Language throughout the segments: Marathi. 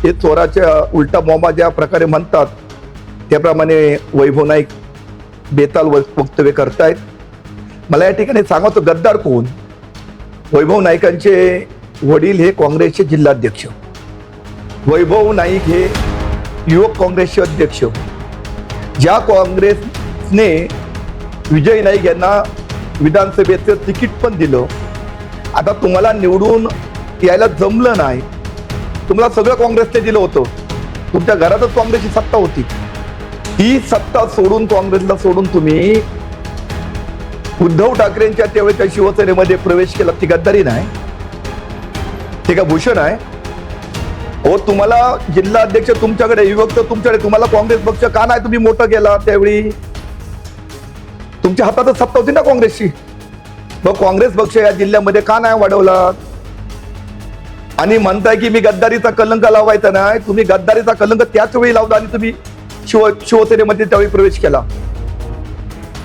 हे चोराच्या उलटा बॉम्बा ज्या प्रकारे म्हणतात त्याप्रमाणे वैभव नाईक बेताल वक्तव्य करतायत. मला या ठिकाणी सांगायचं, गद्दार कोण? वैभव नाईकांचे वडील हे काँग्रेसचे जिल्हाध्यक्ष, वैभव नाईक हे युवक काँग्रेसचे अध्यक्ष. ज्या काँग्रेसने विजय नाईक यांना विधानसभेचं तिकीट पण दिलं, आता तुम्हाला निवडून यायला जमलं नाही, तुम्हाला सगळं काँग्रेसने दिलं होतं, तुमच्या घरातच काँग्रेसची सत्ता होती, ही सत्ता सोडून काँग्रेसला सोडून तुम्ही उद्धव ठाकरेंच्या त्यावेळेच्या शिवसेनेमध्ये प्रवेश केला. ती गद्दारी नाही, ते का भूषण आहे? हो, तुम्हाला जिल्हा अध्यक्ष तुमच्याकडे, युवक तर तुमच्याकडे, तुम्हाला काँग्रेस पक्ष का नाही तुम्ही मोठं केला? त्यावेळी तुमच्या हातातच सत्ता होती ना काँग्रेसची. मग काँग्रेस पक्ष या जिल्ह्यामध्ये का नाही वाढवला? आणि म्हणताय की मी गद्दारीचा कलंक लावायचा नाही, तुम्ही गद्दारीचा कलंक त्याच वेळी लावला आणि तुम्ही शिवसेनेमध्ये त्यावेळी प्रवेश केला.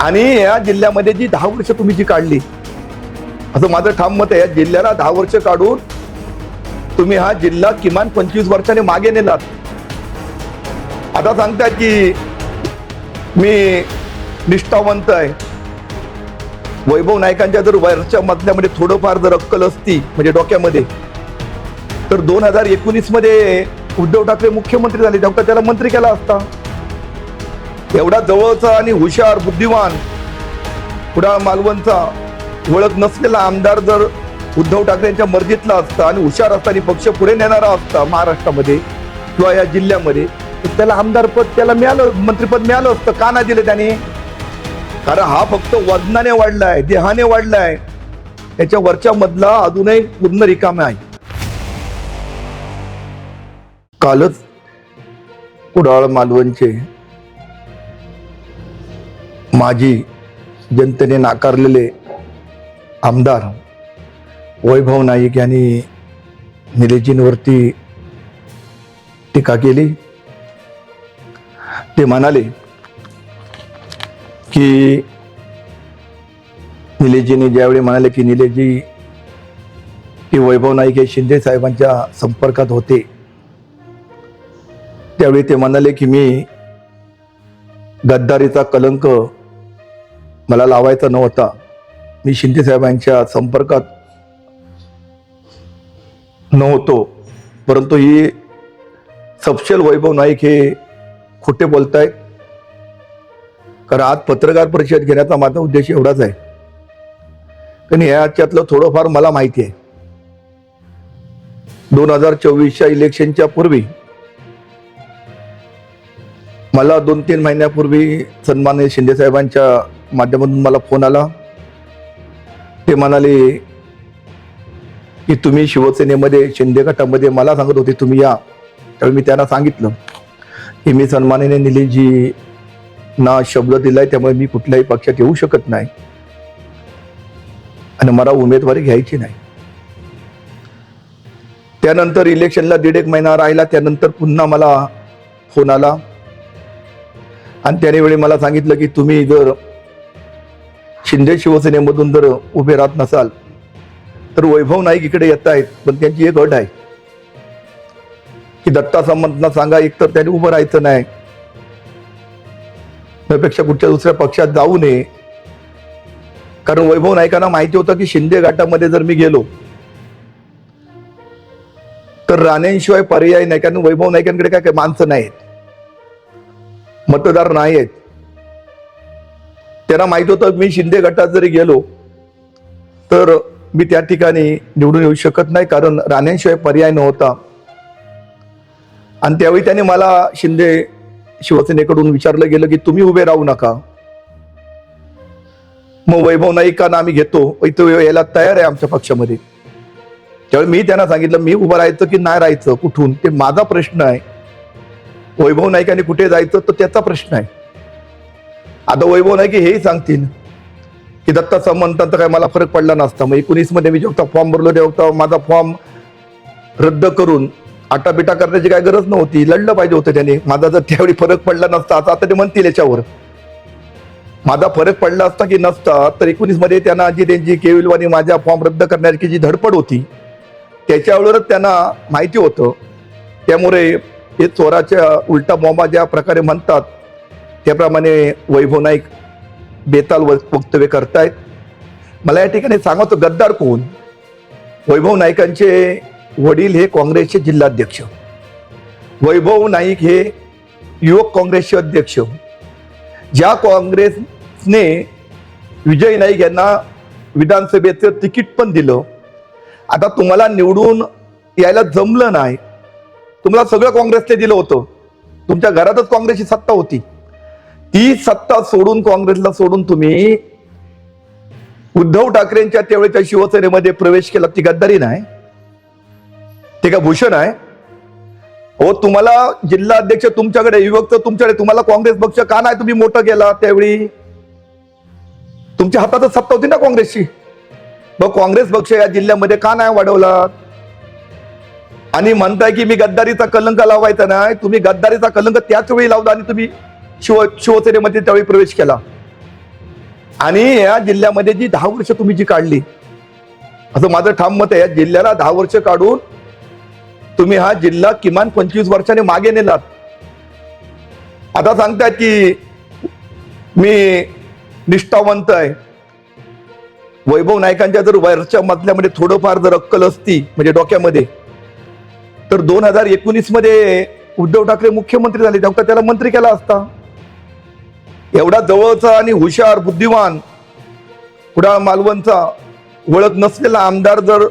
आणि या जिल्ह्यामध्ये जी 10 वर्ष तुम्ही जी काढली, असं माझं ठाम मत आहे, या जिल्ह्याला 10 वर्ष काढून तुम्ही हा जिल्हा किमान 25 वर्षाने मागे नेलात. आता सांगताय की मी निष्ठावंत आहे. वैभव नाईकांच्या जर वरच्या मधल्यामध्ये थोडंफार जर अक्कल असती म्हणजे डोक्यामध्ये, तर 2019 मध्ये उद्धव ठाकरे मुख्यमंत्री झाले तेव्हा त्याला मंत्री केला असता. एवढा जवळचा आणि हुशार, बुद्धिमान, कुडाळ मालवणचा ओळख नसलेला आमदार जर उद्धव ठाकरेंच्या मर्जीतला असता आणि हुशार असता आणि पक्ष पुढे नेणारा असता महाराष्ट्रामध्ये किंवा या जिल्ह्यामध्ये, तर त्याला आमदार पद त्याला मिळालं, मंत्रिपद मिळालं असतं. का नाही दिलं त्याने? कारण हा फक्त वजनाने वाढलाय, देहाने वाढलाय, त्याच्या वरच्या मधला अजूनही पूर्ण रिकामे आहे. कालच कुडाळ मालवणचे माजी जनतेने नाकारलेले आमदार वैभव नाईक यांनी निलेशजींवरती टीका केली. ते म्हणाले की निलेशजींनी ज्यावेळी म्हणाले की निलेशजी की वैभव नाईक हे शिंदे साहेबांच्या संपर्कात होते, त्यावेळी ते म्हणाले की मी गद्दारीचा कलंक मला लावायचा नव्हता, मी शिंदे साहेबांच्या संपर्कात नव्हतो, परंतु ही सपशेल वैभव नाईक हे खोटे बोलतायत. कारण आज पत्रकार परिषद घेण्याचा माझा उद्देश एवढाच आहे, कारण याच्यातलं थोडंफार मला माहिती आहे. 2024च्या इलेक्शनच्या पूर्वी मला 2-3 महिन्यापूर्वी सन्माननीय शिंदे साहेबांच्या माध्यमातून मला फोन आला. ते म्हणाले की तुम्ही शिवसेनेमध्ये शिंदे गटामध्ये, मला सांगत होते तुम्ही या. त्यावेळी मी त्यांना सांगितलं की मी सन्माननीय निलेशजी ना शब्द दिलाय, त्यामुळे मी कुठल्याही पक्षात येऊ शकत नाही आणि मला उमेदवारी घ्यायची नाही. त्यानंतर इलेक्शनला 1.5 महिना राहिला, त्यानंतर पुन्हा मला फोन आला आणि त्याने वेळी मला सांगितलं की तुम्ही जर शिंदे शिवसेनेमधून जर उभे राहत नसाल तर वैभव नाईक इकडे येत आहेत, पण त्यांची एक अट आहे की दत्ता सामंतांना सांगा एकतर त्यांनी उभं राहायचं नाही, त्यापेक्षा कुठच्या दुसऱ्या पक्षात जाऊ नये. कारण वैभव नाईकांना माहिती होतं की शिंदे गटामध्ये जर मी गेलो तर राणेंशिवाय पर्याय नाही, कारण वैभव नाईकांकडे काय माणसं नाहीत, मतदार नाही आहेत. त्यांना माहित होतं मी शिंदे गटात जरी गेलो तर मी त्या ठिकाणी निवडून येऊ शकत नाही, कारण राणेंशिवाय पर्याय नव्हता. आणि त्यावेळी त्याने मला शिंदे शिवसेनेकडून विचारलं गेलं की तुम्ही उभे राहू नका, मग वैभव नाईकांना आम्ही घेतो, इथं यायला तयार आहे आमच्या पक्षामध्ये. त्यावेळी मी त्यांना सांगितलं मी उभं राहायचं की नाही राहायचं, कुठून, ते माझा प्रश्न आहे. वैभव नाईकांनी कुठे जायचं तर त्याचा प्रश्न आहे. आता वैभव नाईक हेही सांगतील की दत्ता सामंतांचा काय मला फरक पडला नसता, मग 19 मध्ये मी जेव्हा फॉर्म भरलो तेव्हा माझा फॉर्म रद्द करून आटापिटा करण्याची काय गरज नव्हती, लढलं पाहिजे होतं त्याने. माझा जर त्यावेळी फरक पडला नसता, आता ते म्हणतील याच्यावर माझा फरक पडला असता की नसता, तर 19 मध्ये त्यांना जी त्यांची केविलवाणी माझा फॉर्म रद्द करण्याची जी धडपड होती त्याच्यावरच त्यांना माहिती होतं त्यामुळे हे चोराच्या उलटा बॉम्बा ज्या प्रकारे म्हणतात त्याप्रमाणे वैभव नाईक बेताल वक्तव्य करतायत. मला या ठिकाणी सांगायचं गद्दार कोण? वैभव नाईकांचे वडील हे काँग्रेसचे जिल्हाध्यक्ष, वैभव नाईक हे युवक काँग्रेसचे अध्यक्ष. ज्या काँग्रेसने विजय नाईक यांना विधानसभेचं तिकीट पण दिलं, आता तुम्हाला निवडून यायला जमलं नाही, तुम्हाला सगळं काँग्रेसने दिलं होतं, तुमच्या घरातच काँग्रेसची सत्ता होती, ती सत्ता सोडून काँग्रेसला सोडून तुम्ही उद्धव ठाकरेंच्या त्यावेळेच्या शिवसेनेमध्ये प्रवेश केला. ती गद्दारी नाही, ते का भूषण आहे? हो, तुम्हाला जिल्हा अध्यक्ष तुमच्याकडे, युवक तुमच्याकडे, तुम्हाला काँग्रेस पक्ष का नाही तुम्ही मोठं केला? त्यावेळी तुमच्या हातातच सत्ता होती ना काँग्रेसची. मग काँग्रेस पक्ष या जिल्ह्यामध्ये का नाही वाढवला? आणि म्हणताय की मी गद्दारीचा कलंक लावायचा नाही, तुम्ही गद्दारीचा कलंक त्याच वेळी लावला आणि तुम्ही शिवसेनेमध्ये त्यावेळी प्रवेश केला. आणि या जिल्ह्यामध्ये जी 10 वर्ष तुम्ही जी काढली, असं माझं ठाम मत आहे, या जिल्ह्याला 10 वर्ष काढून तुम्ही हा जिल्हा किमान 25 वर्षाने मागे नेलात. आता सांगतायत की मी निष्ठावंत आहे. वैभव नाईकांच्या जर वरच्या मधल्यामध्ये थोडंफार जर अक्कल असती म्हणजे डोक्यामध्ये, तर 2019 मध्ये उद्धव ठाकरे मुख्यमंत्री झाले तेव्हा त्याला मंत्री केला असता. एवढा जवळचा आणि हुशार बुद्धिमान कुडाळ मालवणचा ओळख नसलेला आमदार जर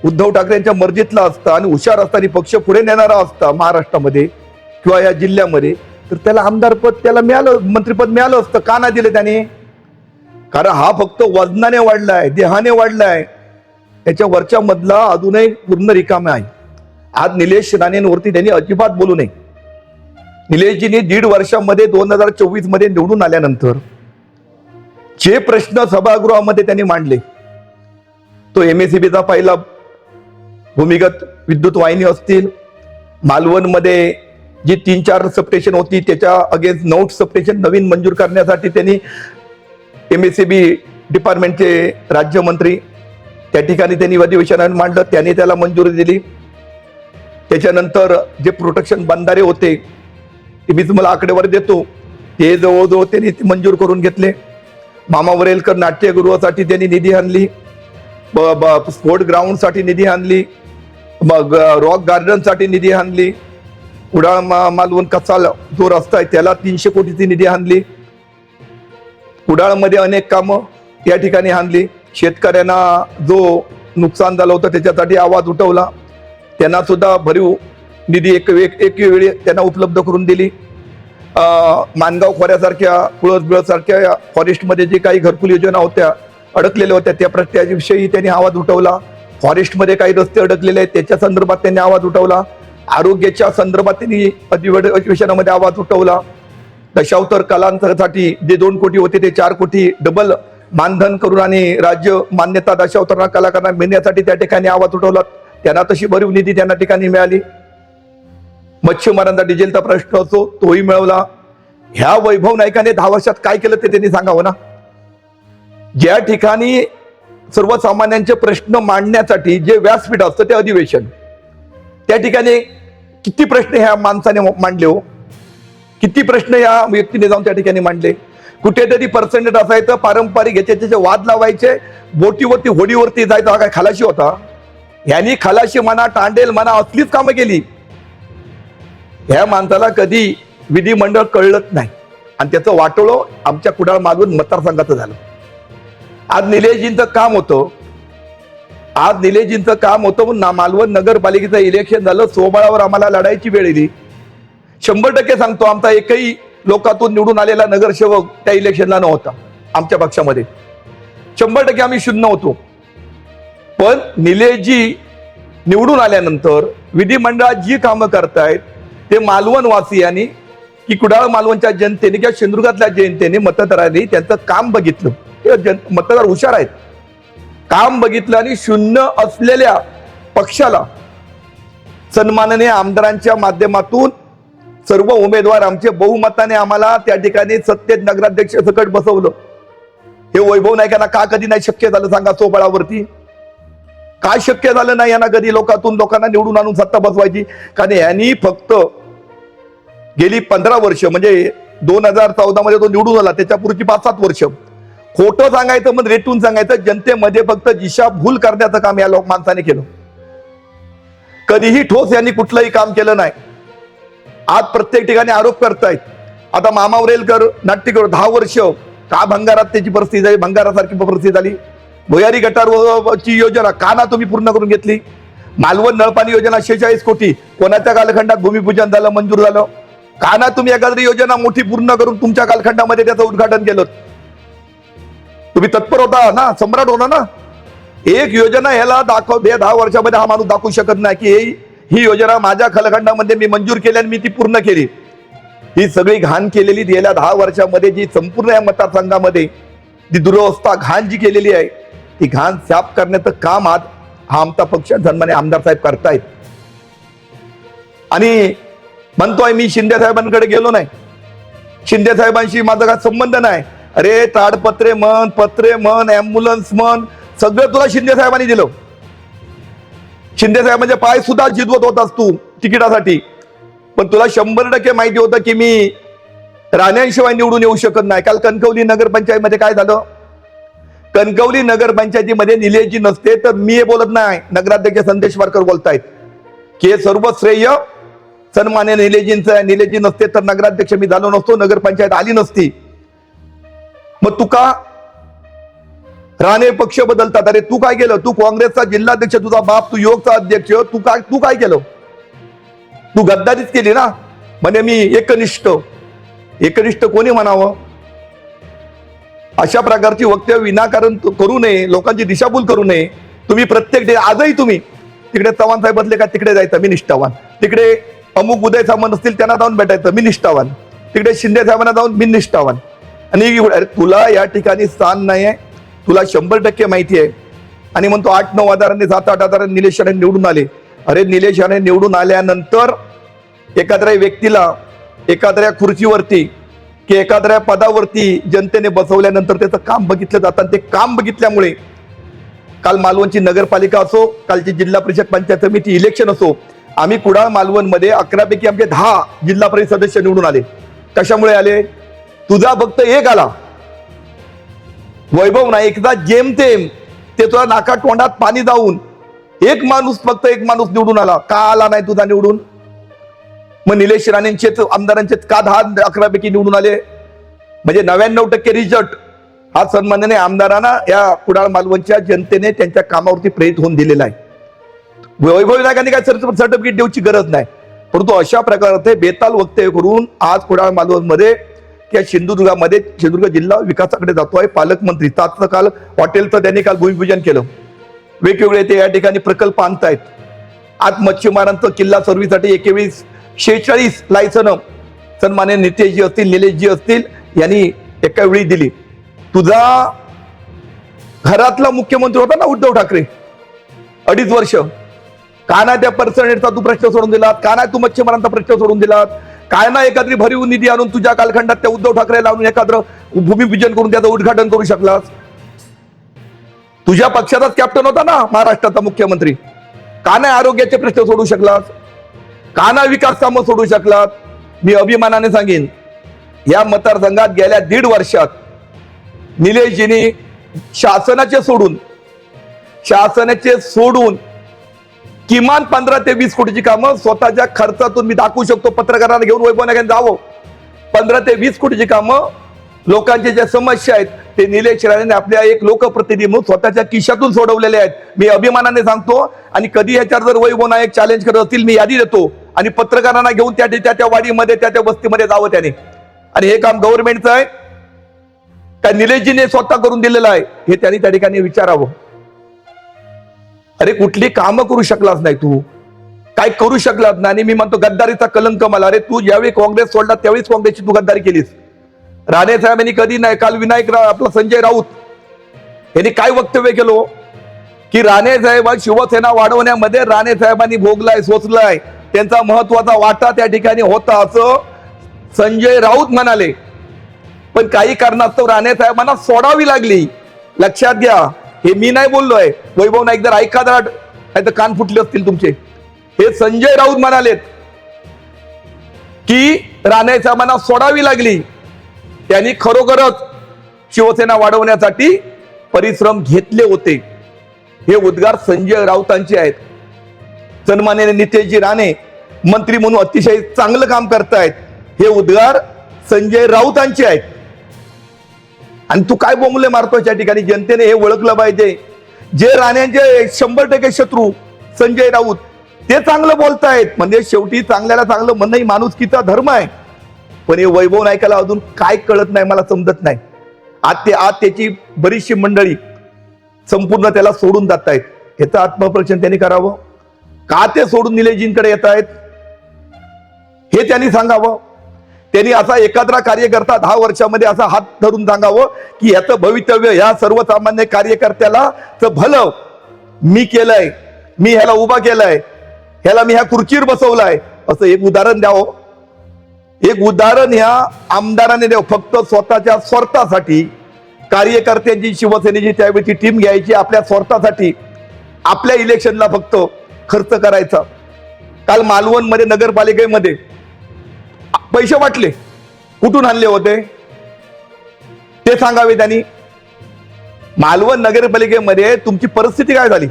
उद्धव ठाकरेंच्या मर्जीतला असता आणि हुशार असताना पक्ष पुढे नेणारा असता महाराष्ट्रामध्ये किंवा या जिल्ह्यामध्ये, तर त्याला आमदार पद त्याला मिळालं, मंत्रिपद मिळालं असतं. का नाही दिलं त्याने? कारण हा फक्त वजनाने वाढलाय, देहाने वाढलाय, त्याच्या वरच्या मधला अजूनही पूर्ण रिकामे आहे. आज निलेश राणेंवरती त्यांनी अजिबात बोलू नये. निलेशजींनी 1.5 वर्षामध्ये 2024 मध्ये निवडून आल्यानंतर जे प्रश्न सभागृहामध्ये त्यांनी मांडले, तो MSEBीचा पहिला भूमिगत विद्युत वाहिनी असतील, मालवणमध्ये जी 3-4 सबस्टेशन होती त्याच्या अगेन्स्ट 9 सबस्टेशन नवीन मंजूर करण्यासाठी त्यांनी MSEB डिपार्टमेंटचे राज्यमंत्री त्या ठिकाणी त्यांनी अधिवेशनात मांडलं, त्यांनी त्याला मंजुरी दिली. त्याच्यानंतर जे प्रोटेक्शन बंधारे होते ते मी तुम्हाला आकडेवारी देतो, ते जवळजवळ त्यांनी मंजूर करून घेतले. मामा वरेलकर नाट्यगृहासाठी त्यांनी निधी आणली, स्पोर्ट ग्राउंडसाठी निधी आणली, मग रॉक गार्डनसाठी निधी आणली, कुडाळ मालवण कसाल जो रस्ता आहे त्याला 300 कोटीची निधी आणली. कुडाळमध्ये अनेक कामं या ठिकाणी आणली. शेतकऱ्यांना जो नुकसान झालं होतं त्याच्यासाठी आवाज उठवला, त्यांना सुद्धा भरीव निधी एक वेळी त्यांना उपलब्ध करून दिली. मानगाव खोऱ्यासारख्या, कुळस सारख्या फॉरेस्टमध्ये जे काही घरकुल योजना होत्या अडकलेल्या होत्या त्या प्रत्ययाविषयी त्यांनी आवाज उठवला. फॉरेस्टमध्ये काही रस्ते अडकलेले आहेत त्याच्या संदर्भात त्यांनी आवाज उठवला. आरोग्याच्या संदर्भात त्यांनी अधिवेशनामध्ये आवाज उठवला. दशावतार कलांसाठी जे 2 कोटी होते ते 4 कोटी डबल मानधन करून आणि राज्य मान्यता दशावतार कलाकारांना मिळण्यासाठी त्या ठिकाणी आवाज उठवला. त्यांना तशी भरीव निधी त्यांना ठिकाणी मिळाली. मच्छीमारांचा डिझेलचा प्रश्न असो तोही मिळवला. ह्या वैभव नाईकाने 10 वर्षात काय केलं ते त्यांनी सांगावं ना. ज्या ठिकाणी सर्वसामान्यांचे प्रश्न मांडण्यासाठी जे व्यासपीठ असतं ते अधिवेशन, त्या ठिकाणी किती प्रश्न ह्या माणसाने मांडले हो, किती प्रश्न या व्यक्तीने जाऊन त्या ठिकाणी मांडले. कुठेतरी पर्सेंटेज असायचं, पारंपरिक याचे त्याचे वाद लावायचे, बोटीवरती होडीवरती जायचं. हा काय खलाशी होता? यांनी खलाशी म्हणा, टांडेल म्हणा, असलीच कामं केली. ह्या माणसाला कधी विधिमंडळ कळलंच नाही आणि त्याचं वाटोळं आमच्या कुडाळ मालवण मतदारसंघाचं झालं. आज निलेशजींचं काम होतं, मालवण नगरपालिकेचं इलेक्शन झालं, सोबळावर आम्हाला लढायची वेळ येईल. 100% सांगतो, आमचा एकही लोकातून निवडून आलेला नगरसेवक त्या इलेक्शनला नव्हता आमच्या पक्षामध्ये. 100% आम्ही शून्य होतो. पण निलेशजी निवडून आल्यानंतर विधिमंडळात जी कामं करतायत ते मालवण वासियांनी की कुडाळ मालवणच्या जनतेने किंवा सिंधुदुर्गातल्या जनतेने मतदारांनी त्यांचं काम बघितलं. मतदार हुशार आहेत, काम बघितलं आणि शून्य असलेल्या पक्षाला सन्माननीय आमदारांच्या माध्यमातून सर्व उमेदवार आमचे बहुमताने आम्हाला त्या ठिकाणी सत्तेत नगराध्यक्ष सकट बसवलं. हे वैभव नाईकांना का कधी नाही शक्य झालं सांगा सोबळावरती? काय शक्य झालं नाही यांना कधी लोकांना निवडून आणून सत्ता बसवायची? कारण यांनी फक्त गेली 15 वर्ष म्हणजे 2014 मध्ये तो निवडून आला, त्याच्यापूर्वीची 5-7 वर्ष खोटं सांगायचं, मग रेटून सांगायचं, जनतेमध्ये फक्त दिशाभूल करण्याचं काम या माणसाने केलं. कधीही ठोस यांनी कुठलंही काम केलं नाही. आज प्रत्येक ठिकाणी आरोप करतायत. आता मामा उरेलकर नाट्यकर 10 वर्ष का भंगारात त्याची परिस्थिती झाली, भंगारासारखी परिस्थिती झाली. भुयारी गटारची योजना का ना तुम्ही पूर्ण करून घेतली? मालवण नळपाणी योजना 46 कोटी कोणाच्या कालखंडात भूमिपूजन झालं, मंजूर झालं? का ना तुम्ही एखादी योजना मोठी पूर्ण करून तुमच्या कालखंडामध्ये त्याचं उद्घाटन केलं? तुम्ही तत्पर होता ना, सम्राट होता ना. एक योजना याला 10 वर्षामध्ये हा माणूस दाखवू शकत नाही की ही योजना माझ्या कालखंडामध्ये मी मंजूर केली आणि मी ती पूर्ण केली. ही सगळी घाण केलेली गेल्या 10 वर्षामध्ये जी संपूर्ण या मतदारसंघामध्ये जी दुरवस्था घाण जी केलेली आहे, ती घाण साफ करण्याचं काम आज हा आमचा पक्ष सन्माननीय आमदार साहेब करतायत. आणि म्हणतोय मी शिंदे साहेबांकडे गेलो नाही, शिंदे साहेबांशी माझा काय संबंध नाही. अरे ताडपत्रे म्हण, पत्रे म्हण, अँब्युलन्स म्हण, सगळं तुला शिंदे साहेबांनी दिलं. शिंदे साहेबांचे पाय सुद्धा जिजवत होतास तू तिकिटासाठी, पण तुला 100% माहिती होतं की मी राण्यांशिवाय निवडून येऊ शकत नाही. काल कणकवली नगरपंचायतीमध्ये काय झालं? कणकवली नगरपंचायतीमध्ये निलेशजी नसते तर मी हे बोलत नाही, नगराध्यक्ष संदेश वारकर बोलतायत की हे सर्व श्रेय सन्मान्य निलेशजींचं आहे. निलेशजी नसते तर नगराध्यक्ष मी झालो नसतो, नगरपंचायत आली नसती. मग तू का राणे पक्ष बदलतात? अरे तू काय केलं? तू काँग्रेसचा जिल्हाध्यक्ष, तुझा बाप, तू योगचा अध्यक्ष, तू काय केलं? तू गद्दारीच केली ना. म्हणजे मी एकनिष्ठ कोणी म्हणावं? अशा प्रकारची वक्तव्य विनाकारण करू नये, लोकांची दिशाभूल करू नये. तुम्ही प्रत्येक आजही तुम्ही तिकडे चव्हाण साहेब बसले का तिकडे जायचं मी निष्ठावान, तिकडे अमुक उदय सामंत असतील त्यांना जाऊन भेटायचं मी निष्ठावान, तिकडे शिंदे साहेबांना जाऊन मी निष्ठावान. आणि तुला या ठिकाणी स्थान नाही आहे, तुला 100% माहिती आहे. आणि म्हणतो 8-9 हजारांनी 7-8 हजारांनी निलेश राणे निवडून आले. अरे निलेश राणे निवडून आल्यानंतर एखाद्या व्यक्तीला एखाद्या खुर्चीवरती की एखाद्या पदावरती जनतेने बसवल्यानंतर त्याचं काम बघितलं जातं. ते काम बघितल्यामुळे काल मालवणची नगरपालिका असो, कालची जिल्हा परिषद पंचायत समिती इलेक्शन असो, आम्ही कुडाळ मालवणमध्ये 11 पैकी आमचे 10 जिल्हा परिषद सदस्य निवडून आले. कशामुळे आले? तुझा फक्त एक आला, वैभव नाईकचा जेमतेम ते तुला नाका तोंडात पाणी जाऊन एक माणूस निवडून आला. का आला नाही तुझा निवडून? मग निलेश राणेंचेच आमदारांचे का 10-11 पैकी निवडून आले? म्हणजे 99% रिझल्ट हा सन्माननीय आमदारांना या कुडाळ मालवणच्या जनतेने त्यांच्या कामावरती प्रेरित होऊन दिलेला आहे. वैभव नाईकांनी काय सर्टिफिकेट देऊची गरज नाही. परंतु अशा प्रकारचे बेताल वक्तव्य करून आज कुडाळ मालवणमध्ये किंवा सिंधुदुर्ग जिल्हा विकासाकडे जातोय. पालकमंत्री तात्काळ काल हॉटेलचं त्यांनी काल भूमिपूजन केलं. वेगवेगळे ते या ठिकाणी प्रकल्प आणतायत. आज मच्छीमारांचं किल्ला सर्व्हिससाठी 46 लायसन सन्मान्य नितेशजी असतील, निलेशजी असतील यांनी एका वेळी दिली. तुझा घरातला मुख्यमंत्री होता ना उद्धव ठाकरे 2.5 वर्ष, का नाही त्या पर्सेंटेजचा तू प्रश्न सोडून दिलात? का नाही तू मच्छीमारांचा प्रश्न सोडून दिलात? काय ना एखादी भरीव निधी आणून तुझ्या कालखंडात त्या उद्धव ठाकरे लावून एखादं भूमिपूजन करून त्याचं उद्घाटन करू शकलास? तुझ्या पक्षाचाच कॅप्टन होता ना महाराष्ट्राचा मुख्यमंत्री, का नाही आरोग्याचे प्रश्न सोडू शकलास? का नाही विकास कामं सोडू शकलात? मी अभिमानाने सांगेन या मतदारसंघात गेल्या 1.5 वर्षात निलेशजींनी शासनाचे सोडून किमान 15 ते 20 कोटीची कामं स्वतःच्या खर्चातून मी दाखवू शकतो. पत्रकारांना घेऊन वैभव नाईकांनी जावं. 15 ते 20 कोटीची कामं लोकांच्या ज्या समस्या आहेत ते निलेश राणेंनी आपल्या एक लोकप्रतिनिधी म्हणून स्वतःच्या खिशातून सोडवलेले आहेत. मी अभिमानाने सांगतो. आणि कधी ह्याच्यावर जर वैभव नाईक चॅलेंज करत असतील मी यादी देतो आणि पत्रकारांना घेऊन त्या वाडीमध्ये त्या वस्तीमध्ये जावं त्याने. आणि हे काम गव्हर्नमेंटचं आहे त्या निलेशजीने स्वतः करून दिलेलं आहे हे त्यांनी त्या ठिकाणी विचारावं. अरे कुठली कामं करू शकलास नाही, तू काय करू शकलास नाही. आणि मी म्हणतो गद्दारीचा कलंक मला. अरे तू ज्यावेळी काँग्रेस सोडला त्यावेळीच काँग्रेसची तू गद्दारी केलीस. राणे साहेबांनी कधी नाही. काल विनायक आपला संजय राऊत यांनी काय वक्तव्य केलं की राणे साहेब शिवसेना वाढवण्यामध्ये राणे साहेबांनी भोगलाय, सोचलाय, त्यांचा महत्वाचा वाटा त्या ठिकाणी होता असं संजय राऊत म्हणाले. पण काही कारणास्तव राणे साहेबांना सोडावी लागली. लक्षात घ्या, हे मी नाही बोललोय, वैभव नाईक जर ऐका जरा, नाही तर कान फुटले असतील तुमचे. हे संजय राऊत म्हणालेत की राणे साहेबांना सोडावी लागली, त्यांनी खरोखरच शिवसेना वाढवण्यासाठी परिश्रम घेतले होते. हे उद्गार संजय राऊतांचे आहेत. सन्माननीय नितेशजी राणे मंत्री म्हणून अतिशय चांगलं काम करतायत, हे उद्गार संजय राऊतांचे आहेत. आणि तू काय बोंबले मारतोय त्या ठिकाणी? जनतेने हे ओळखलं पाहिजे. जे राण्यांचे 100% शत्रू संजय राऊत, ते चांगलं बोलतायत. म्हणजे शेवटी चांगल्याला चांगलं म्हणणं ही माणुसकीचा धर्म आहे. पण हे वैभव नाईकाला अजून काय कळत नाही, मला समजत नाही. आज त्याची बरीचशी मंडळी संपूर्ण त्याला सोडून जात आहेत. याचं आत्मपरीक्षण त्यांनी करावं. का ते सोडून निलेशजींकडे येत आहेत हे त्यांनी सांगावं. त्यांनी असा एखादा कार्यकर्ता 10 वर्षामध्ये असा हात धरून सांगावं की याचं भवितव्य ह्या सर्वसामान्य कार्यकर्त्याला भलं मी केलंय, मी ह्याला उभा केलाय, ह्याला मी ह्या खुर्चीवर बसवलाय, असं एक उदाहरण द्यावं. एक उदाहरण ह्या आमदाराने द्यावं. फक्त स्वतःच्या स्वार्थासाठी कार्यकर्त्यांची, शिवसेनेची त्यावेळी टीम घ्यायची, आपल्या स्वार्थासाठी, आपल्या इलेक्शनला फक्त खर्च करायचा. काल मालवण मध्ये नगरपालिकेमध्ये पैसे वाटले, कुठून आणले होते ते सांगावे त्यांनी. मालवण नगरपालिकेमध्ये तुमची परिस्थिती काय झाली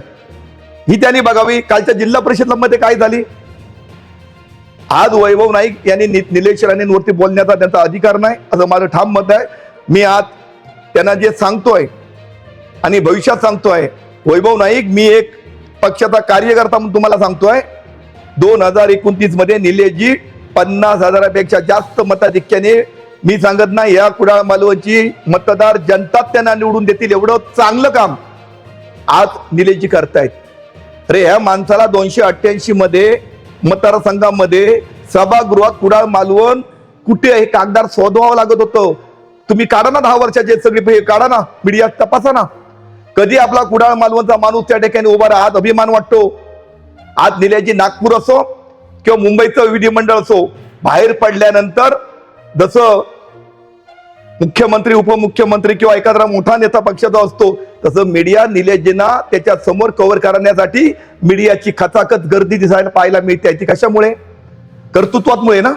ही त्यांनी बघावी. कालच्या जिल्हा परिषदमध्ये काय झाली. आज वैभव नाईक यांनी निलेश राणेंवरती बोलण्याचा त्यांचा अधिकार नाही, असं माझं ठाम मत आहे. मी आज त्यांना जे सांगतोय आणि भविष्यात सांगतोय, वैभव नाईक मी एक पक्षाचा कार्यकर्ता म्हणून तुम्हाला सांगतोय, 2029 मध्ये निलेशजी 50,000पेक्षा जास्त मताधिक्याने, मी सांगत नाही या कुडाळ मालवणची मतदार जनता त्यांना निवडून देतील, एवढं चांगलं काम आज निलेशजी करतायत. अरे ह्या माणसाला 288 मध्ये मतदारसंघामध्ये सभागृहात कुडाळ मालवण कुठे हे कागदार शोधवावं लागत होतं. तुम्ही काढा ना 10 वर्षाचे सगळे काढा ना, मीडिया तपासा ना, कधी आपला कुडाळ मालवणचा माणूस त्या ठिकाणी उभा राहा, आज अभिमान वाटतो. आज निलेशजी नागपूर असो किंवा मुंबईचं विधिमंडळ असो, बाहेर पडल्यानंतर जसं मुख्यमंत्री, उपमुख्यमंत्री किंवा एखादा मोठा नेता पक्षाचा असतो, तसं मीडिया निलेशजींना त्याच्या समोर कव्हर करण्यासाठी मीडियाची खचाखच गर्दी दिसायला पाहायला मिळते. ती कशामुळे? कर्तृत्वामुळे ना.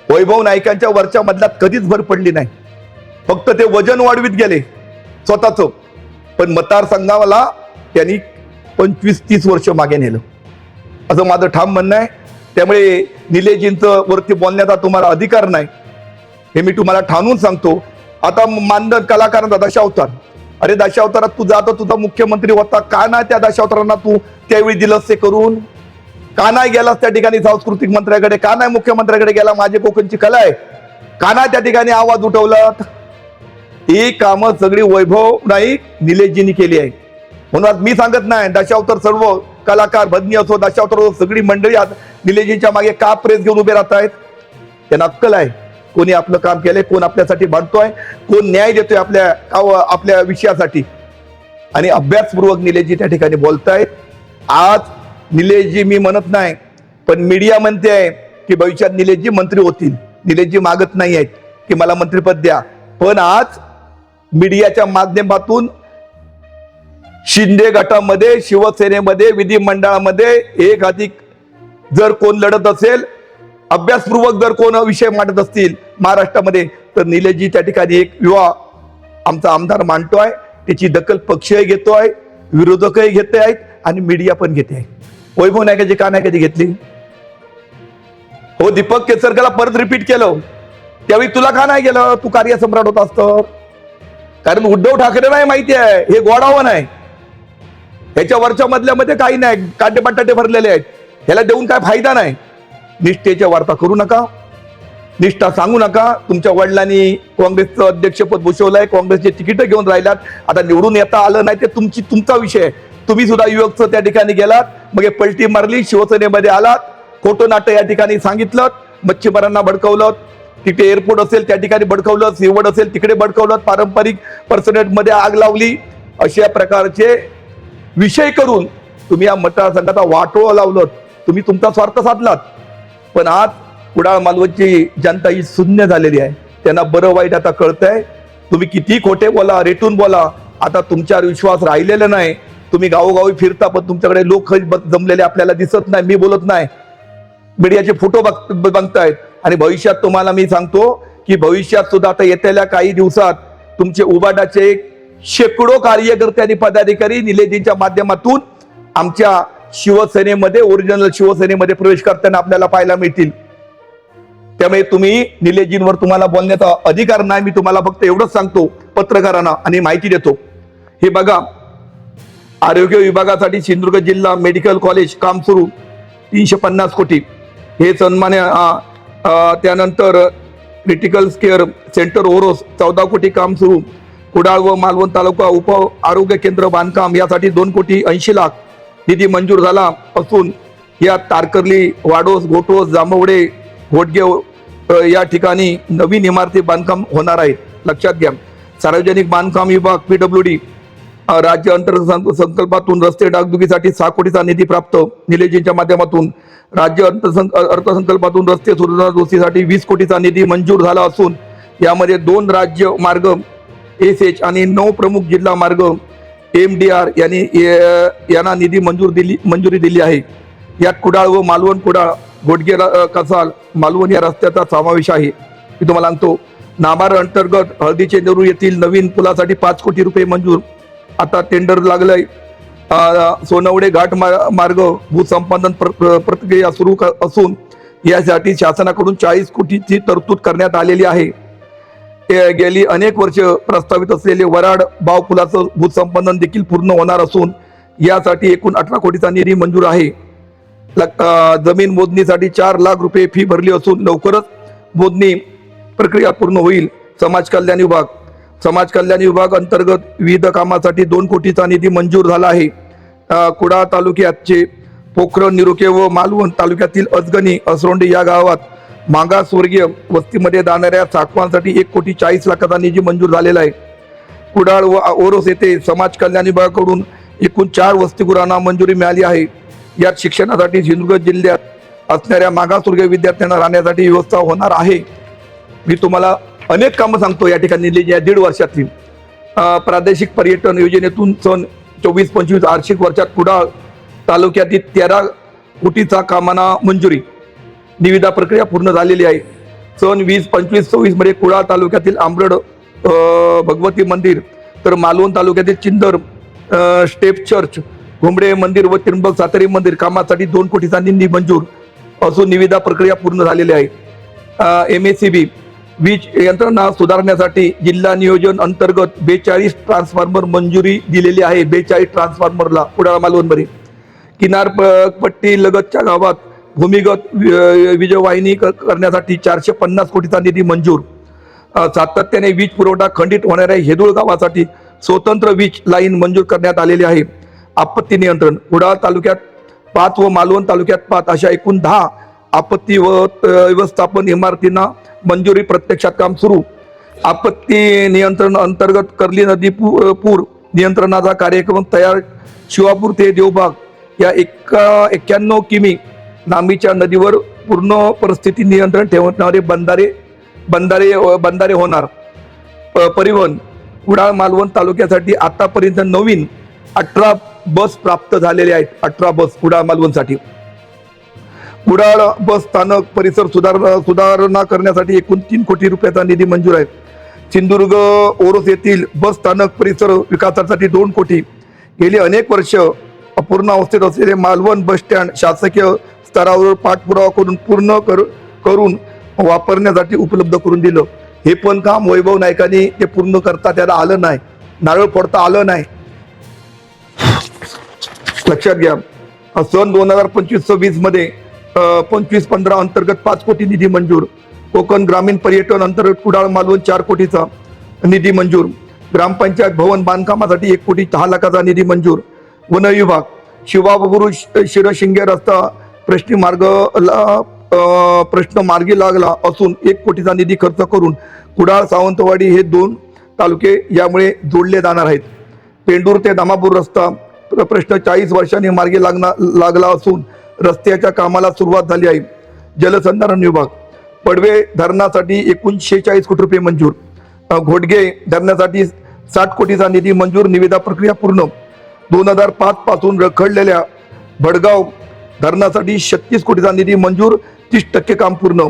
वैभव नाईकांच्या वरच्या मधल्यात कधीच भर पडली नाही, फक्त ते वजन वाढवित गेले स्वतःच. पण मतदारसंघाला त्यांनी 25-30 वर्ष मागे नेलं, असं माझं ठाम म्हणणं आहे. त्यामुळे निलेशजींचं वरती बोलण्याचा तुम्हाला अधिकार नाही, हे मी तुम्हाला ठाणून सांगतो. आता मानद कलाकारांचा दशावतार, अरे दशावतारात तू जातो, तुझा मुख्यमंत्री होता, का नाही त्या दशावतारांना तू त्यावेळी दिलंस ते करून? का नाही गेलास त्या ठिकाणी सांस्कृतिक मंत्र्याकडे? का नाही मुख्यमंत्र्याकडे गेला? माझी कोकणची कला आहे, का नाही त्या ठिकाणी आवाज उठवलात? ही कामं सगळी वैभव नाईक निलेशजींनी केली आहे. म्हणून मी सांगत नाही दशावतार सर्व कलाकार, भजनी असो, दशावतार सगळी मंडळी आज निलेशजींच्या मागे का प्रेस घेऊन उभे राहत आहेत? त्यांना अक्कल आहे, कोणी आपलं काम केलंय, कोण आपल्यासाठी भांडतोय, कोण न्याय देतोय आपल्या विषयासाठी. आणि अभ्यासपूर्वक निलेशजी त्या ठिकाणी बोलतायत. आज निलेशजी मी म्हणत नाही, पण मीडिया म्हणते आहे की भविष्यात निलेशजी मंत्री होतील. निलेशजी मागत नाही आहेत की मला मंत्रिपद द्या, पण आज मीडियाच्या माध्यमातून शिंदे गटामध्ये, शिवसेनेमध्ये, विधिमंडळामध्ये एक अधिक जर कोण लढत असेल, अभ्यासपूर्वक जर कोण विषय मांडत असतील महाराष्ट्रामध्ये, तर निलेशजी त्या ठिकाणी एक युवा आमचा आमदार मांडतोय. त्याची दखल पक्षही घेतोय, विरोधकही घेते आहेत आणि मीडिया पण घेते आहे. वैभव नाईकाची का नाही कधी घेतली? हो, दीपक केसरकरला परत रिपीट केलं, त्यावेळी तुला का नाही गेलं? तू कार्यसम्राट होता असतं. कारण उद्धव ठाकरे नाही माहिती आहे, हे गोडावण आहे, ह्याच्या वरच्या मधल्यामध्ये काही नाही, काटे बटाटे भरलेले आहेत, ह्याला देऊन काय फायदा नाही. निष्ठेच्या वार्ता करू नका, निष्ठा सांगू नका. तुमच्या वडिलांनी काँग्रेसचं अध्यक्षपद भूषवलंय, काँग्रेसचे तिकीट घेऊन राहिलात, आता निवडून येता आलं नाही ते तुमचा विषय. तुम्ही सुद्धा युवकचं त्या ठिकाणी गेलात, मग पलटी मारली, शिवसेनेमध्ये आलात, खोटं नाटक या ठिकाणी सांगितलं, मच्छीमारांना भडकवलं, तिथे एअरपोर्ट असेल त्या ठिकाणी भडकवलं, सीवड असेल तिकडे भडकवलं, पारंपरिक पर्सनेटमध्ये आग लावली, अशा प्रकारचे विषय करून तुम्ही या मतदारसंघाचा वाटोळा लावलं. तुम्ही तुमचा स्वार्थ साधलात. पण आज कुडाळ मालवणची जनता ही शून्य झालेली आहे. त्यांना बरं वाईट आता कळतंय. तुम्ही किती खोटे बोला, रेटून बोला, आता तुमच्यावर विश्वास राहिलेला नाही. तुम्ही गावोगावी फिरता पण तुमच्याकडे लोक जमलेले आपल्याला दिसत नाही. मी बोलत नाही, मीडियाचे फोटो बघतायत. आणि भविष्यात तुम्हाला मी सांगतो की भविष्यात सुद्धा आता येत्या काही दिवसात तुमचे उबाटाचे शेकडो कार्यकर्ते आणि पदाधिकारी निलेजींच्या माध्यमातून आमच्या शिवसेनेमध्ये, ओरिजिनल शिवसेनेमध्ये प्रवेश करताना आपल्याला पाहायला मिळतील. त्यामुळे तुम्ही निलेजींवर तुम्हाला बोलण्याचा अधिकार नाही. मी तुम्हाला फक्त एवढंच सांगतो पत्रकारांना आणि माहिती देतो. हे बघा, आरोग्य विभागासाठी सिंधुदुर्ग जिल्हा मेडिकल कॉलेज काम सुरू 350 कोटी. हे सन्मान्य त्यानंतर क्रिटिकल केअर सेंटर ओरोस 14 कोटी काम सुरू. कुडाळ व मालवण तालुका उप आरोग्य केंद्र बांधकाम यासाठी 2 कोटी 80 लाख निधी मंजूर झाला असून या तारकर्ली, वाडोस, घोटोस, जांभवडे, घोटगे या ठिकाणी नवीन इमारती बांधकाम होणार आहेत. लक्षात घ्या. सार्वजनिक बांधकाम विभाग PWD राज्य अर्थसंकल्पातून रस्ते डागडुगीसाठी 6 कोटीचा निधी प्राप्त. निलेजींच्या माध्यमातून राज्य अर्थसंकल्पातून रस्ते सुधारणा दुरुस्तीसाठी 20 कोटीचा निधी मंजूर झाला असून यामध्ये 2 राज्य मार्ग SH आणि 9 प्रमुख जिल्हा मार्ग MDR यांना निधी मंजुरी दिली आहे. यात कुडाळ व मालवण, कुडाळ, घोटगे, कसाल, मालवण या रस्त्याचा समावेश आहे. मी तुम्हाला सांगतो, नाबार्ड अंतर्गत हळदीचे नेहरू येथील नवीन पुलासाठी 5 कोटी रुपये मंजूर. आता टेंडर लागलंय. सोनवडे घाट मार्ग भूसंपादन प्रक्रिया सुरू असून यासाठी शासनाकडून 40 कोटीची तरतूद करण्यात आलेली आहे. गेली अनेक वर्ष प्रस्तावित असलेले वराड बाव पुलाचं भूसंपादन देखील पूर्ण होणार असून यासाठी एकूण 18 कोटीचा निधी मंजूर आहे. जमीन मोजणीसाठी 4 लाख रुपये फी भरली असून लवकरच मोजणी प्रक्रिया पूर्ण होईल. समाज कल्याण विभाग अंतर्गत विविध कामासाठी 2 कोटीचा निधी मंजूर झाला आहे. कुडाळ तालुक्याचे पोखरण, निरोके व मालवण तालुक्यातील अजगणी, असरोंडे या गावात मागासवर्गीय वस्तीमध्ये जाणाऱ्या चाकवांसाठी 1 कोटी 40 लाखाचा निधी मंजूर झालेला आहे. कुडाळ व ओरोस येथे समाज कल्याण विभागाकडून एकूण 4 वसतिगृहांना मंजुरी मिळाली आहे. यात शिक्षणासाठी सिंधुदुर्ग जिल्ह्यात असणाऱ्या मागासवर्गीय विद्यार्थ्यांना राहण्यासाठी व्यवस्था होणार आहे. मी तुम्हाला अनेक कामं सांगतो या ठिकाणी या 1.5 वर्षातील. प्रादेशिक पर्यटन योजनेतून सन 24-25 आर्थिक वर्षात कुडाळ तालुक्यातील 13 कोटीचा कामांना मंजुरी. निविदा प्रक्रिया पूर्ण झालेली आहे. सन 20-25-26 मध्ये कुडाळ तालुक्यातील आंबरड भगवती मंदिर, तर मालवण तालुक्यातील चिंदर स्टेप चर्च, घोंबडे मंदिर व त्रिंबक सातरी मंदिर कामासाठी 2 कोटीचा निधी मंजूर असून निविदा प्रक्रिया पूर्ण झालेली आहे. MACB वीज यंत्रणा सुधारण्यासाठी जिल्हा नियोजन अंतर्गत 42 ट्रान्सफॉर्मर मंजुरी दिलेली आहे. 42 ट्रान्सफॉर्मरला कुडाळ मालवणमध्ये. किनारपट्टी लगतच्या गावात भूमिगत वीजवाहिनी करण्यासाठी 450 कोटीचा निधी मंजूर. सातत्याने वीज पुरवठा खंडित होणाऱ्या हेदुळ गावासाठी स्वतंत्र वीज लाईन मंजूर करण्यात आलेली आहे. आपत्ती नियंत्रण कुडाळ तालुक्यात 5 व मालवण तालुक्यात 5 अशा एकूण 10 आपत्ती व्यवस्थापन इमारतींना मंजुरी. प्रत्यक्षात काम सुरू. आपत्ती नियंत्रण अंतर्गत कर्ली नदी पूर नियंत्रणाचा कार्यक्रम तयार. शिवापूर ते देवबाग या 91 किमी लांबीच्या नदीवर पूर्ण परिस्थिती नियंत्रण ठेवणारे बंधारे होणार. परिवहन कुडाळ मालवण तालुक्यासाठी आतापर्यंत नवीन 18 बस प्राप्त झालेले आहेत. 18 बस कुडाळ मालवणसाठी. कुडाळ बस स्थानक परिसर सुधारणा करण्यासाठी एकूण 3 कोटी रुपयाचा निधी मंजूर आहे. सिंधुदुर्ग ओरोस येथील बस स्थानक परिसर विकासासाठी 2 कोटी. गेली अनेक वर्ष अपूर्ण अवस्थेत असलेले मालवण बस स्टँड शासकीय स्तरावर पाठपुरावा करून पूर्ण करून वापरण्यासाठी उपलब्ध करून दिलं. हे पण काम वैभव नाईकांनी ते पूर्ण करता त्याला आलं नाही. नारळ फोडता आलं नाही. लक्षात घ्या. सन 2025-26 मध्ये 25-15 अंतर्गत 5 कोटी निधी मंजूर. कोकण ग्रामीण पर्यटन अंतर्गत कुडाळ मालवण 4 कोटीचा निधी मंजूर. ग्रामपंचायत भवन बांधकामासाठी 1 कोटी 10 लाखाचा निधी मंजूर. वन विभाग शिवाबुरू शिरशिंगे रस्ता प्रश्न मार्गी लागला असून 1 कोटीचा निधी खर्च करून कुडाळ सावंतवाडी हे 2 तालुके यामुळे जोडले जाणार आहेत. पेंडूर ते दामापूर रस्ता प्रश्न 40 वर्षांनी मार्गी लागला असून रस्त्याच्या कामाला सुरुवात झाली आहे. जलसंधारण विभाग पडवे धरणासाठी एकूण 46 कोटी रुपये मंजूर. घोटगे धरणासाठी 60 कोटीचा निधी मंजूर, निविदा प्रक्रिया पूर्ण. 2005 पासून रखडलेल्या भडगाव धरणासाठी 36 कोटीचा निधी मंजूर, 30% काम पूर्ण.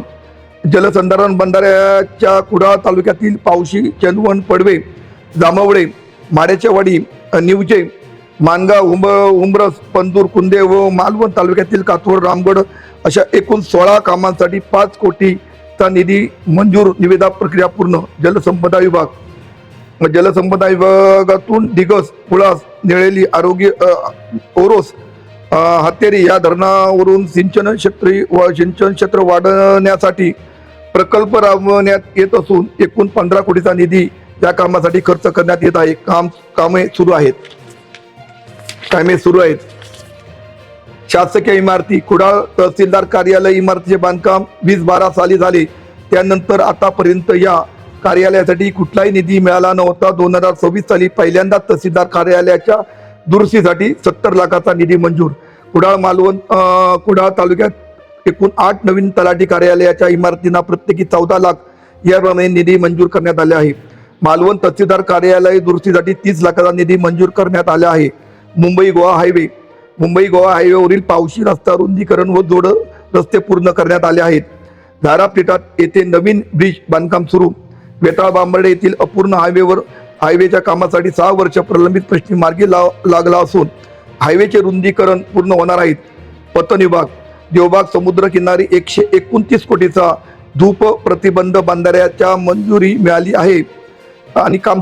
जलसंधारण बंधाऱ्याच्या कुडाळ तालुक्यातील पावशी, चंदवण, पडवे, जामवडे, माड्याच्यावाडी, निवजे, मानगाव, उंबरस, पंदूर, कुंदे व मालवण तालुक्यातील कातवड, रामगड अशा एकूण 16 कामांसाठी 5 कोटीचा निधी मंजूर, निविदा प्रक्रिया पूर्ण. जलसंपदा विभागातून दिगस, पुळास, निळेली, आरोग्य, ओरोस, हत्तेरी या धरणावरून सिंचन क्षेत्र वाढवण्यासाठी प्रकल्प राबवण्यात येत असून एकूण 15 कोटीचा निधी या कामासाठी खर्च करण्यात येत आहे. कामे सुरू आहेत. शासकीय इमारती. कुडाळ तहसीलदार कार्यालय इमारतीचे बांधकाम 2012 साली झाले. त्यानंतर आतापर्यंत या कार्यालयासाठी कुठलाही निधी मिळाला नव्हता. 2026 साली पहिल्यांदा तहसीलदार कार्यालयाच्या दुरुस्तीसाठी 70 लाखाचा निधी मंजूर. कुडाळ तालुक्यात एकूण 8 नवीन तलाठी कार्यालयाच्या इमारतींना प्रत्येकी 14 लाख याप्रमाणे निधी मंजूर करण्यात आले आहे. मालवण तहसीलदार कार्यालय दुरुस्तीसाठी 30 लाखाचा निधी मंजूर करण्यात आला आहे. मुंबई गोवा हायवेवरील पावशी रस्ता रुंदीकरण व जोड रस्ते पूर्ण करण्यात आले आहेत. धारापेठात येथे नवीन ब्रिज बांधकाम सुरू. वेताळ बांबर्डे येथील अपूर्ण हायवेच्या कामासाठी 6 वर्ष प्रलंबित प्रश्नी मार्गी लागला असून हायवेचे रुंदीकरण पूर्ण होणार आहेत. पतन विभाग. देवबाग समुद्र किनारी 129 कोटीचा धूप प्रतिबंध बंधाऱ्याच्या मंजुरी मिळाली आहे आणि काम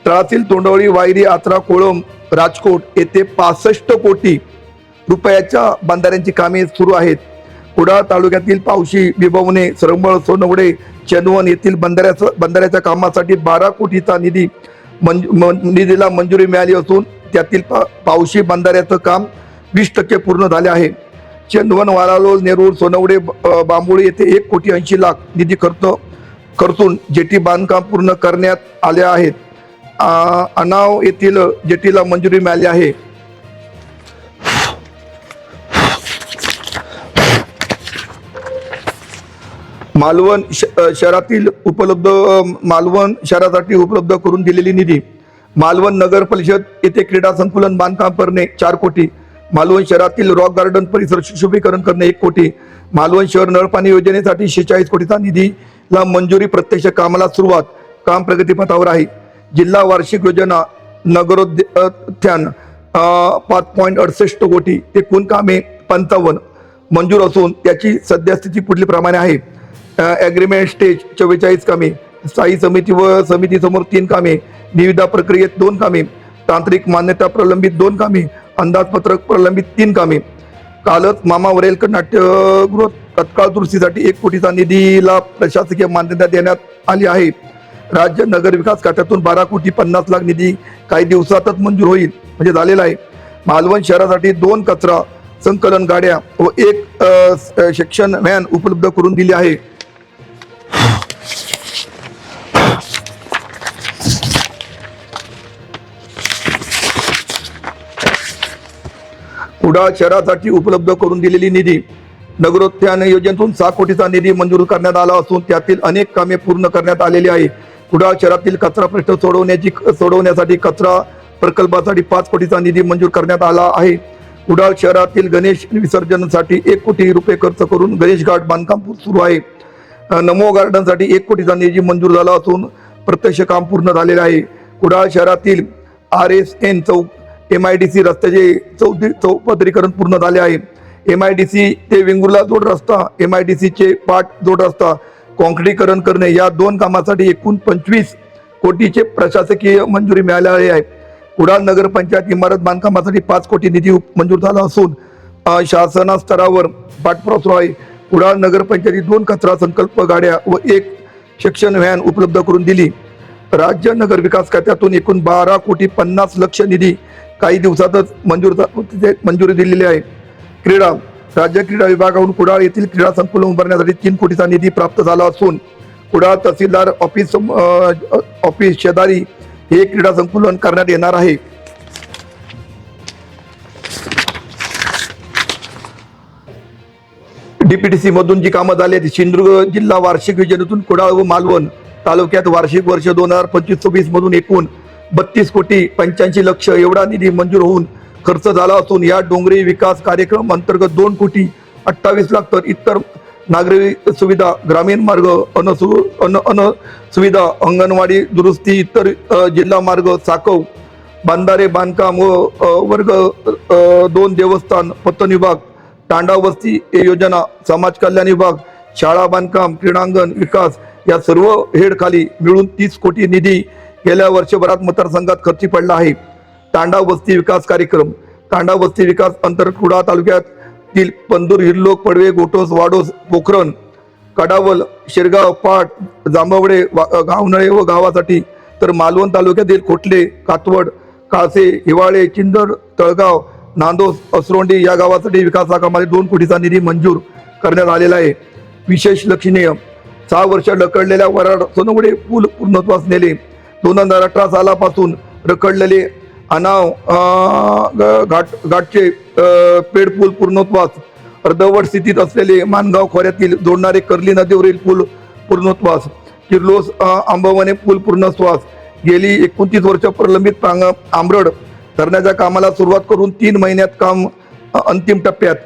तळातील तोंडवळी, वायरी, आचरा, कोळम, राजकोट येथे 65 कोटी रुपयाच्या बंधाऱ्यांची कामे सुरू आहेत. कुडाळ तालुक्यातील पावशी, बिबवणे, सरंबळ, सोनवडे, चंदवण येथील बंधाऱ्याच्या कामासाठी 12 कोटीचा निधीला मंजुरी मिळाली असून त्यातील पावशी बंधाऱ्याचं काम 20% पूर्ण झाले आहे. चंदवण, वालालोल, नेरूळ, सोनवडे, बांबोळी येथे 1 कोटी 80 लाख निधी खर्चून जेटी बांधकाम पूर्ण करण्यात आले आहेत. अनाव येथील जेटीला मंजुरी मिळाली आहे. मालवण शहरासाठी उपलब्ध करून दिलेली निधी. मालवण नगर परिषद येथे क्रीडा संकुलन बांधकाम करणे 4 कोटी. मालवण शहरातील रॉक गार्डन परिसर सुशोभीकरण करणे 1 कोटी. मालवण शहर नळपाणी योजनेसाठी 46 कोटीचा निधीला मंजुरी, प्रत्यक्ष कामाला सुरुवात. काम प्रगतीपथावर आहे. जिल्हा वार्षिक योजना नगरोत्थान 5.68 कोटी. एकूण कामे 55 मंजूर असून त्याची सद्यस्थिती पुढील प्रमाणे आहे. ॲग्रीमेंट स्टेज 44 कामे. स्थायी समिती व समितीसमोर 3 कामे. निविदा प्रक्रियेत 2 कामे. तांत्रिक मान्यता प्रलंबित 2 कामे. अंदाजपत्रक प्रलंबित 3 कामे. कालच मामा वरेलकर नाट्यगृह तत्काळ दुरुस्तीसाठी 1 कोटीचा निधीला प्रशासकीय मान्यता देण्यात आली आहे. राज्य नगर विकास खात्यातून 12 कोटी 50 लाख निधी काही दिवसातच मंजूर होईल, म्हणजे झालेला आहे. मालवण शहरासाठी 2 कचरा संकलन गाड्या व 1 सेक्शन व्हॅन उपलब्ध करून दिली आहे. कुडाळ शहरासाठी उपलब्ध करून दिलेली निधी. नगरोत्थान योजनेतून 6 कोटीचा निधी मंजूर करण्यात आला असून त्यातील अनेक कामे पूर्ण करण्यात आलेली आहे. कुडाळ शहरातील कचरा प्रश्न सोडवण्यासाठी कचरा प्रकल्पासाठी 5 कोटीचा निधी मंजूर करण्यात आला आहे. कुडाळ शहरातील गणेश विसर्जनासाठी 1 कोटी रुपये खर्च करून गणेश घाट बांधकाम सुरू आहे. नमो गार्डनसाठी 1 कोटीचा निधी मंजूर झाला असून प्रत्यक्ष काम पूर्ण झालेले आहे. कुडाळ शहरातील RSN चौक MIDC रस्त्याचे चौपदरीकरण पूर्ण झाले आहे. MIDC ते वेंगुर्ला जोड रस्ता, MIDC चे पाट जोड रस्ता काँक्रीटीकरण करणे या 2 कामासाठी एकूण 25 कोटीचे प्रशासकीय मंजुरी मिळाली आहे. कुडाळ नगरपंचायत इमारत बांधकामासाठी 5 कोटी निधी मंजूर झाला असून शासना स्तरावर पाठपुरावा सुरू आहे. कुडाळ नगरपंचायती 2 कचरा संकल्प गाड्या व 1 सेक्शन व्हॅन उपलब्ध करून दिली. राज्य नगर विकास खात्यातून एकूण 12 कोटी 50 लक्ष निधी काही दिवसातच मंजुरी दिलेली आहे. क्रीडा. राज्य क्रीडा विभागाकडून कुडाळ येथील क्रीडा संकुलन उभारण्यासाठी 3 कोटीचा निधी प्राप्त झाला असून कुडाळ तहसीलदार ऑफिस शेजारी हे क्रीडा संकुलन करण्यात येणार आहे. DPTC मधून जी कामं झाली आहेत, सिंधुदुर्ग जिल्हा वार्षिक योजनेतून कुडाळ व मालवण तालुक्यात वार्षिक वर्ष 2025-26 मधून एकूण 32,85,00,000 एवढा निधी मंजूर होऊन खर्च झाला असून या डोंगरी विकास कार्यक्रम अंतर्गत 2,28,00,000 तर इतर नागरी सुविधा, ग्रामीण मार्ग, अन सुविधा, अंगणवाडी दुरुस्ती, इतर जिल्हा मार्ग, साकव, बांधारे बांधकाम व वर्ग 2 देवस्थान, पतन विभाग, तांडा वस्ती योजना, समाज कल्याण विभाग, शाळा बांधकाम, क्रीडांगण विकास या सर्व हेड खाली मिळून 30 कोटी निधी गेल्या वर्षभरात मतदारसंघात खर्ची पडला आहे. तांडा वस्ती विकास कार्यक्रम. तांडा वस्ती विकास अंतर्गत कुडाळ तालुक्यातील पंदूर, हिरलोक, पडवे, गोटोस, वाडोस, पोखरण, कडावल, शिरगाव, पाट, जांभवडे, गावनळे व गावासाठी, तर मालवण तालुक्यातील खोटले, कातवड, काळसे, हिवाळे, चिंदर, तळगाव, नांदोस, असरोंडी या गावासाठी विकासा कामासाठी 2 कोटीचा निधी मंजूर करण्यात आलेला आहे. विशेष लक्षणीय 6 वर्ष ढकललेल्या वराड सोनवडे पूल पूर्णत्वास नेले. 2018 सालापासून रखडलेले अनाव घाटचे पेड पूल पूर्णत्वास, अर्धवट स्थितीत असलेले मानगाव खोऱ्यातील जोडणारे कर्ली नदीवरील पूल पूर्णत्वास, किर्लोस आंबवणे पूल पूर्णत्वास, गेली 29 वर्ष प्रलंबित आंबरड धरणाच्या कामाला सुरुवात करून 3 महिन्यात काम अंतिम टप्प्यात.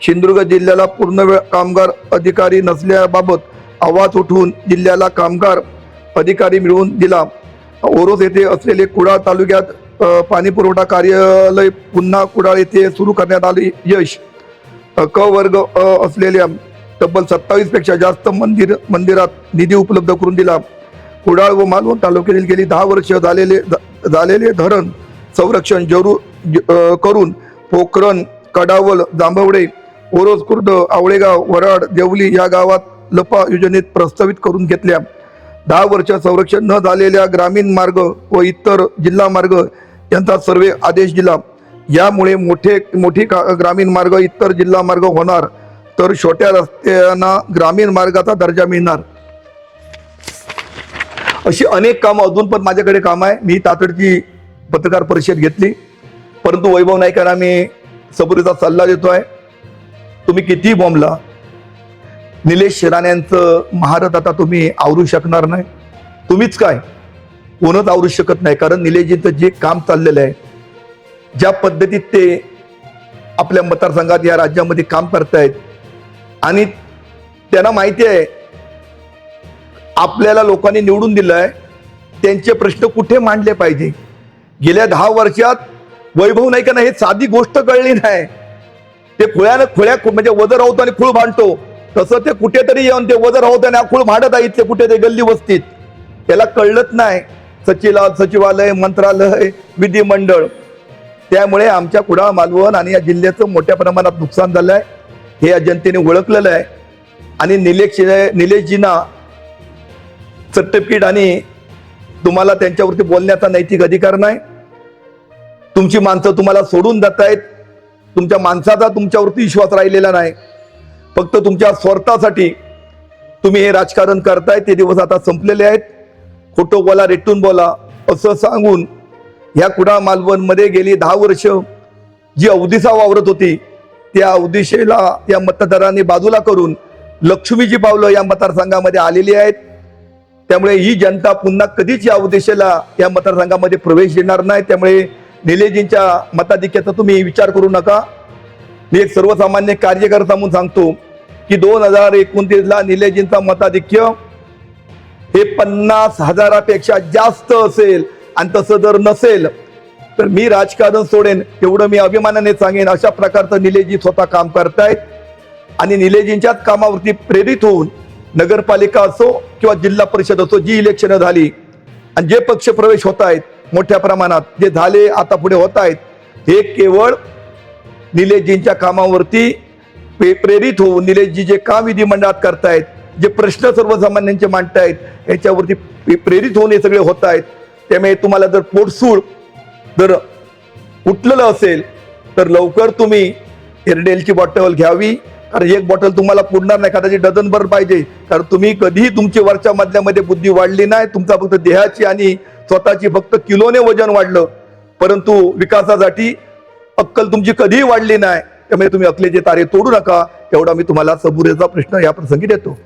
सिंधुदुर्ग जिल्ह्याला पूर्णवेळ कामगार अधिकारी नसल्याबाबत आवाज उठवून जिल्ह्याला कामगार अधिकारी मिळवून दिला. ओरोस येथे असलेले कुडाळ तालुक्यात पाणी पुरवठा कार्यालय पुन्हा कुडाळ येथे सुरू करण्यात आले. यश. क वर्ग असलेल्या तब्बल 27 पेक्षा जास्त मंदिरात निधी उपलब्ध करून दिला. कुडाळ व मालवण तालुक्यातील गेली 10 वर्ष झालेले धरण संरक्षण करून पोखरण, कडावल, जांभवडे, ओरोस, खुर्द, आवळेगाव, वराड, देवली या गावात लपा योजनेत प्रस्तावित करून घेतल्या. 10 वर्ष संरक्षण न झालेल्या ग्रामीण मार्ग व इतर जिल्हा मार्ग यांचा सर्वे आदेश दिला. यामुळे मोठी ग्रामीण मार्ग इतर जिल्हा मार्ग होणार, तर छोट्या रस्त्यांना ग्रामीण मार्गाचा दर्जा मिळणार. अशी अनेक कामं अजून पण माझ्याकडे काम आहे. मी तातडीची पत्रकार परिषद घेतली, परंतु वैभव नाईकांना मी सबुरीचा सल्ला देतोय, तुम्ही किती बोंबला, निलेश राणेंचं महारथ आता तुम्ही आवरू शकणार नाही. तुम्हीच काय, कोणच आवरू शकत नाही. कारण निलेशजींचं जे काम चाललेलं आहे, ज्या पद्धतीत ते आपल्या मतदारसंघात या राज्यामध्ये काम करतायत, आणि त्यांना माहिती आहे आपल्याला लोकांनी निवडून दिलंय, त्यांचे प्रश्न कुठे मांडले पाहिजे. गेल्या 10 वर्षात वैभव नाईकांना हे साधी गोष्ट कळली नाही. ते खोळ्या म्हणजे वजर होतो आणि खूळ भांडतो, तसं ते कुठेतरी येऊन ते वजर होत आणि खूळ भांडत आहे इथले कुठे ते गल्ली वस्तीत. त्याला कळलंच नाही सचिवालय, मंत्रालय, विधिमंडळ. त्यामुळे आमच्या कुडाळ, मालवण आणि या जिल्ह्याचं मोठ्या प्रमाणात नुकसान झालंय, हे या जनतेने ओळखलेलं आहे. आणि निलेशजींना सर्टिफिकेट आणि तुम्हाला त्यांच्यावरती बोलण्याचा नैतिक अधिकार नाही. तुमची माणसं तुम्हाला सोडून जात आहेत. तुमच्या माणसाचा तुमच्यावरती विश्वास राहिलेला नाही. फक्त तुमच्या स्वार्थासाठी तुम्ही हे राजकारण करताय. ते दिवस आता संपलेले आहेत. खोटं बोला, रेटून बोला असं सांगून ह्या कुडाळ मालवणमध्ये गेली 10 वर्ष जी अवदिशा वावरत होती, त्या अवदिशेला या मतदारांनी बाजूला करून लक्ष्मीची पावलं या मतदारसंघामध्ये आलेली आहेत. त्यामुळे ही जनता पुन्हा कधीच या अवदिशेला या मतदारसंघामध्ये प्रवेश देणार नाही. त्यामुळे निलेशजींच्या मताधिक्याचा तुम्ही विचार करू नका. मी एक सर्वसामान्य कार्यकर्ता म्हणून सांगतो की 2029ला निलेशजींचा मताधिक्य हे 50,000पेक्षा जास्त असेल. आणि तसं जर नसेल तर मी राजकारण सोडेन, एवढं मी अभिमानाने सांगेन. अशा प्रकारचं निलेशजी स्वतः काम करतायत आणि निलेशजींच्याच कामावरती प्रेरित होऊन नगरपालिका असो किंवा जिल्हा परिषद असो, जी इलेक्शन झाली आणि जे पक्ष प्रवेश होत आहेत मोठ्या प्रमाणात, जे झाले आता पुढे होत आहेत, हे केवळ निलेशजींच्या कामावरती प्रेरित होऊन निलेशजी जे काम विधिमंडळात करतायत, जे प्रश्न सर्वसामान्यांचे मांडतायत, याच्यावरती प्रेरित होऊन हे सगळे होत आहेत. त्यामुळे तुम्हाला जर पोटसूळ जर उठलेलं असेल तर लवकर तुम्ही एअरडेलची बॉटल घ्यावी. कारण एक बॉटल तुम्हाला पुरणार नाही, कदाचित डझनभर पाहिजे. कारण तुम्ही कधीही तुमची वरच्या मधल्यामध्ये बुद्धी वाढली नाही. तुमचा फक्त देहाची आणि स्वतःची फक्त किलोने वजन वाढलं, परंतु विकासासाठी अक्कल तुमची कधीही वाढली नाही. त्यामुळे तुम्ही अकलेचे तारे तोडू नका, एवढा मी तुम्हाला सबुरीचा प्रश्न या प्रसंगी देतो.